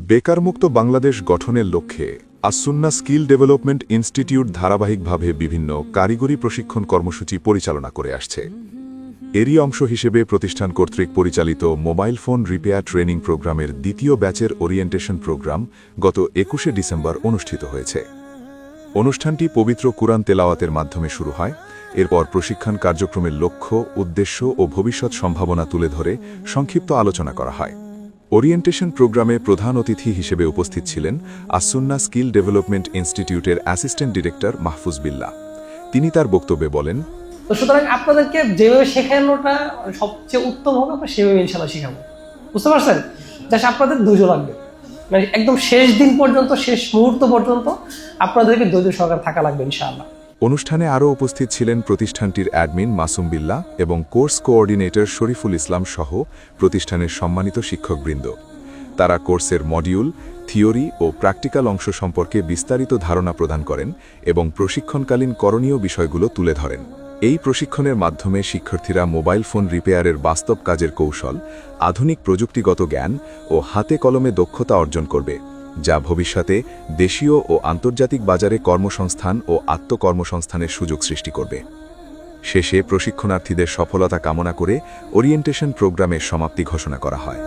বেকারমুক্ত বাংলাদেশ গঠনের লক্ষ্যে As-Sunnah skill development institute ধারাবাহিকভাবে বিভিন্ন কারিগরি প্রশিক্ষণ কর্মসূচি পরিচালনা করে আসছে। এরই অংশ হিসেবে প্রতিষ্ঠান কর্তৃক পরিচালিত মোবাইল ফোন রিপেয়ার ট্রেনিং প্রোগ্রামের দ্বিতীয় ব্যাচের ওরিয়েন্টেশন প্রোগ্রাম গত ২১শে ডিসেম্বর অনুষ্ঠিত হয়েছে। অনুষ্ঠানটি পবিত্র কুরআন তেলাওয়াতের মাধ্যমে শুরু হয়। এরপর প্রশিক্ষণ কার্যক্রমের লক্ষ্য, উদ্দেশ্য ও ভবিষ্যৎ সম্ভাবনা তুলে ধরে সংক্ষিপ্ত আলোচনা করা হয়। ওরিয়েন্টেশন প্রোগ্রামে প্রধান অতিথি হিসেবে উপস্থিত ছিলেন আসুন্না স্কিল ডেভেলপমেন্ট ইনস্টিটিউটের অ্যাসিস্ট্যান্ট ডিরেক্টর মাহফুজ বিল্লাহ। তিনি তার বক্তব্যে বলেন, সুতরাং আপনাদেরকে যেভাবে শেখানোটা সবচেয়ে উত্তম হবে আমরা সেভাবে ইনশাআল্লাহ শেখাবো। বুঝতে পারছেন? জাস্ট আপনাদের ধৈর্য লাগবে, মানে একদম শেষ দিন পর্যন্ত, শেষ মুহূর্ত পর্যন্ত আপনাদেরকে ধৈর্য সহকারে থাকা লাগবে ইনশাআল্লাহ। অনুষ্ঠানে আরও উপস্থিত ছিলেন প্রতিষ্ঠানটির অ্যাডমিন মাসুম বিল্লাহ এবং কোর্স কোঅর্ডিনেটর শরীফুল ইসলাম সহ প্রতিষ্ঠানের সম্মানিত শিক্ষকবৃন্দ। তারা কোর্সের মডিউল, থিওরি ও প্র্যাকটিক্যাল অংশ সম্পর্কে বিস্তারিত ধারণা প্রদান করেন এবং প্রশিক্ষণকালীন করণীয় বিষয়গুলো তুলে ধরেন। এই প্রশিক্ষণের মাধ্যমে শিক্ষার্থীরা মোবাইল ফোন রিপেয়ারের বাস্তব কাজের কৌশল, আধুনিক প্রযুক্তিগত জ্ঞান ও হাতে কলমে দক্ষতা অর্জন করবে, যা ভবিষ্যতে দেশীয় ও আন্তর্জাতিক বাজারে কর্মসংস্থান ও আত্মকর্মসংস্থানের সুযোগ সৃষ্টি করবে। শেষে প্রশিক্ষণার্থীদের সফলতা কামনা করে ওরিয়েন্টেশন প্রোগ্রামের সমাপ্তি ঘোষণা করা হয়।